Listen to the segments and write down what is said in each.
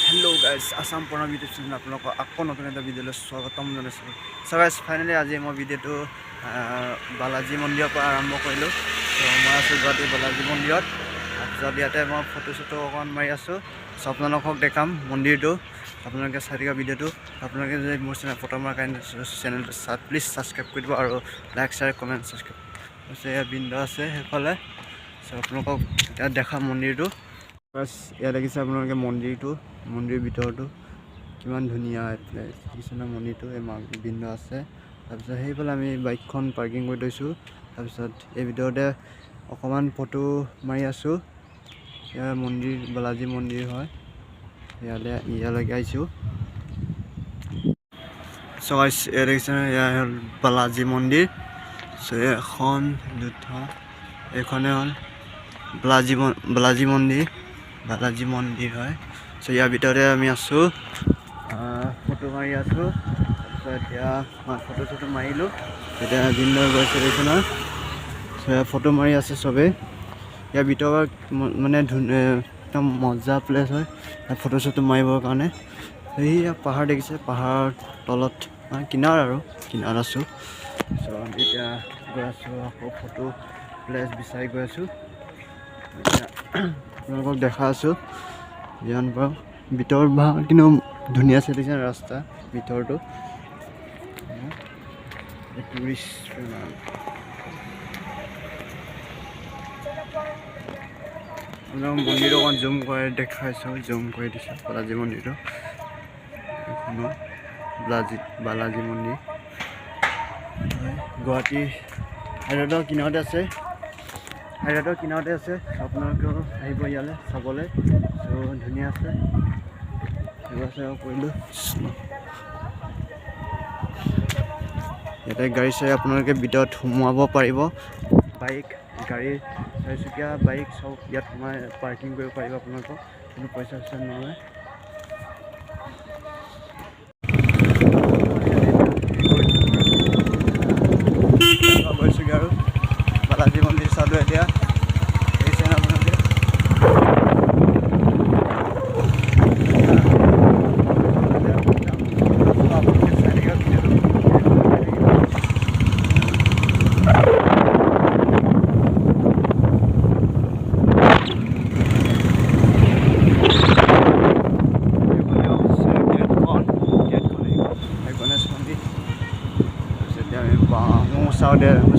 Hello guys, Assam Porno video channel আপোনালোকক আকৌ নতুন এটা ভিডিঅ'লৈ স্বাগতম জনাইছো। So guys, finally আজি মই ভিডিঅ'টো বালাজী মন্দিৰৰ পৰা আৰম্ভ কৰিলো। So মই আছো গুৱাহাটী বালাজী মন্দিৰত। তাৰপিছত ইয়াতে মই ফটো অকণ মাৰি আছো। So আপোনালোকক দেখাম মন্দিৰটো। আপোনালোকে চাই থকা ভিডিঅ'টো। আপোনালোকে যদি মোৰ চেনেল প্ৰথমবাৰ কাৰণে চেনেলটো প্লিজ সাবস্ক্ৰাইব কৰি দিব আৰু লাইক শ্বেয়াৰ কমেণ্ট সাবস্ক্ৰাইব। এয়া বিন্দু আছে সেইফালে। So আপোনালোকক এতিয়া দেখাম মন্দিৰটো। বাস ইয়াত দেখিছে আপোনালোকে মন্দিৰৰ ভিতৰটো কিমান ধুনীয়া দেখিছে না মন্দিৰটো এই বিন্দু আছে। তাৰপিছত সেইফালে আমি বাইকখন পাৰ্কিং কৰি থৈছোঁ। তাৰপিছত এই ভিতৰতে অকণমান ফটো মাৰি আছোঁ। ইয়াৰ মন্দিৰ বালাজী মন্দিৰ হয়। ইয়ালৈকে আহিছোঁ। চ' গাইছ এয়া দেখিছে এয়া হ'ল বালাজী মন্দিৰ। চ' এখন দুটা এইখনে হ'ল বালাজী মন্দিৰ হয়। চ' ইয়াৰ ভিতৰতে আমি আছোঁ, ফটো মাৰি আছোঁ। তাৰপিছত এতিয়া মই ফটো মাৰিলোঁ। এতিয়া বিন্দু গৈছে দেখোন। চ' ফটো মাৰি আছে চবেই। ইয়াৰ ভিতৰত মানে একদম মজা প্লেচ হয় ফটো মাৰিবৰ কাৰণে। সেয়া পাহাৰ দেখিছে, পাহাৰৰ তলত কিনাৰত আছোঁ। চ' আমি এতিয়া গৈ আছোঁ আকৌ ফটো প্লেচ বিচাৰি গৈ আছোঁ। আপোনালোকক দেখা আছোঁ যিমান পাৰোঁ। ভিতৰ ভাগ কিন্তু ধুনীয়া আছে দেখিছে ৰাস্তা ভিতৰটো। টুৰিষ্ট মন্দিৰটো অকণ জুম কৰি দেখাইছোঁ, জুম কৰি দিছোঁ বালাজী মন্দিৰটো। এইখনো বালাজী মন্দিৰ গুৱাহাটী হাইৰোডৰ কিনাৰতে আছে। আপোনালোকেও আহিব ইয়ালৈ চাবলৈ। চ' ধুনীয়া আছে কৰিলোঁ। ইয়াতে গাড়ী চাড়ী আপোনালোকে ভিতৰত সোমোৱাব পাৰিব। বাইক গাড়ী চাৰিচকীয়া বাইক চব ইয়াত সোমাই পাৰ্কিং কৰিব পাৰিব। আপোনালোকক কোনো পইচা নলয়। গৈছোগৈ আৰু বালাজী মন্দিৰ চালোঁ এতিয়া। দেখিছে আপোনালোকে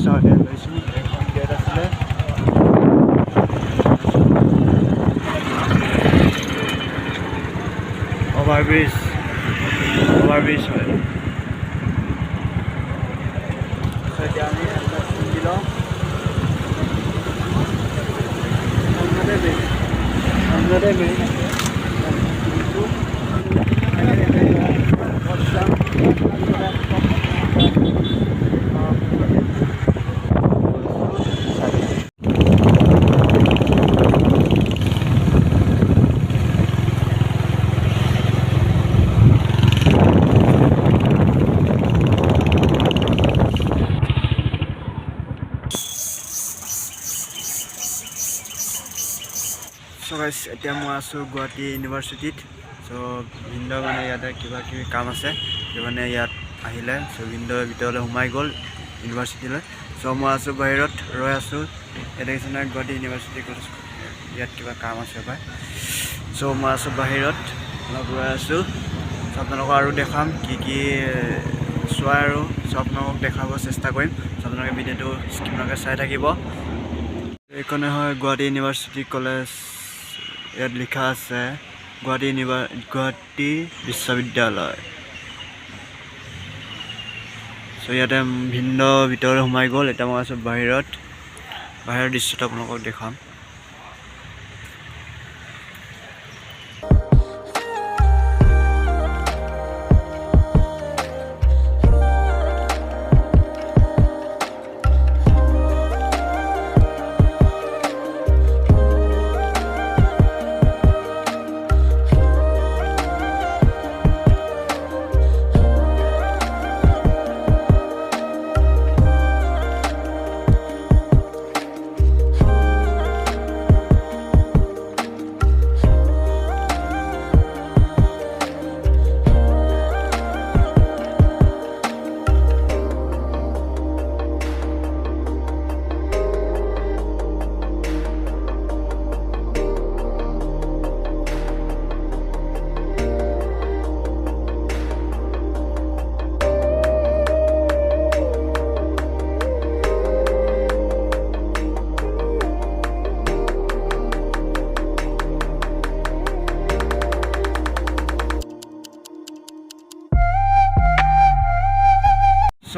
ওচৰতে লৈছোঁ। এখন গেট আছিলে। অভাৰব্ৰিজ হয়। এতিয়া আমি শুনি লওঁ। চ' গাইছ এতিয়া মই আছোঁ গুৱাহাটী ইউনিভাৰ্চিটিত। চ' ভিন্দ মানে ইয়াতে কিবা কিবি কাম আছে, মানে ইয়াত আহিলে। চ' ভিন্দৰ ভিতৰলৈ সোমাই গ'ল ইউনিভাৰ্চিটিলৈ। চ' মই আছোঁ বাহিৰত ৰৈ আছোঁ। ইয়াত দেখিছে নহয় গুৱাহাটী ইউনিভাৰ্চিটি কলেজ, ইয়াত কিবা কাম আছে পায়। চ' মই আছোঁ বাহিৰত অলপ ৰৈ আছোঁ। চ' আপোনালোকক আৰু দেখাম কি চোৱা আৰু চ' আপোনালোকক দেখাব চেষ্টা কৰিম। চ' আপোনালোকে ভিডিঅ'টো স্কিপ নকৰাকৈ চাই থাকিব। এইখনে হয় গুৱাহাটী ইউনিভাৰ্চিটি কলেজ। ইয়াত লিখা আছে গুৱাহাটী বিশ্ববিদ্যালয়। চ' ইয়াতে ভিন্ন ভিতৰত সোমাই গ'ল। এতিয়া মই আছোঁ বাহিৰৰ দৃশ্যটো আপোনালোকক দেখাম।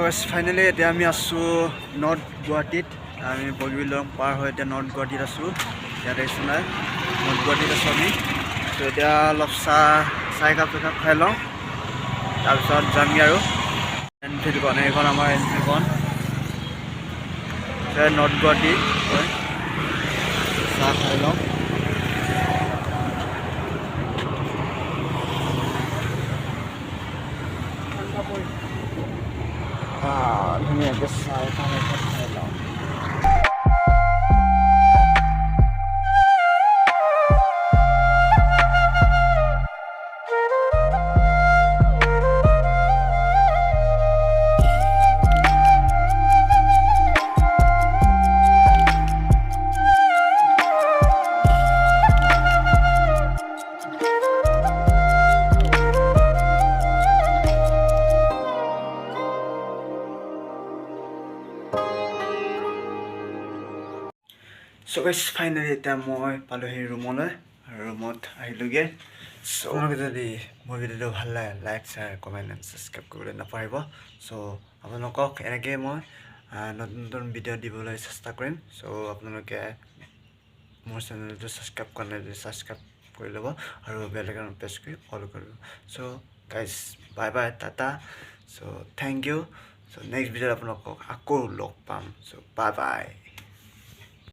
ফাইনেলি এতিয়া আমি আছোঁ নৰ্থ গুৱাহাটীত আমি বগীবিলং পাৰ হৈ এতিয়া নৰ্থ গুৱাহাটীত আছোঁ ইয়াতে নাই নৰ্থ গুৱাহাটীত আছোঁ আমি ত' এতিয়া অলপ চাহ একাপ খাই লওঁ তাৰপিছত যামগৈ আৰু এণ্ট্ৰিকন এইখন আমাৰ এণ্ট্ৰিকন নৰ্থ গুৱাহাটী হয় চাহ খাই লওঁ ধুনীয়াকৈ চাহ এখন খাই লওঁ So guys, finally এতিয়া মই পালোহি ৰুমলৈ আৰু ৰুমত আহিলোগৈ চ' আপোনালোকে যদি মোৰ ভিডিঅ'টো ভাল লাগে like share comment and subscribe কৰিবলৈ নাপাহৰিব চ' আপোনালোকক এনেকৈ মই নতুন নতুন ভিডিঅ' দিবলৈ চেষ্টা কৰিম চ' আপোনালোকে মোৰ চেনেলটো ছাবস্ক্ৰাইব কৰা নাই যদি ছাবস্ক্ৰাইব কৰি ল'ব আৰু বেল আইকন প্ৰেছ কৰি অল কৰি ল'ব so' guys bye bye tata so' thank you so' next ভিডিঅ'ত আপোনালোকক আকৌ লগ পাম চ' বাই বাই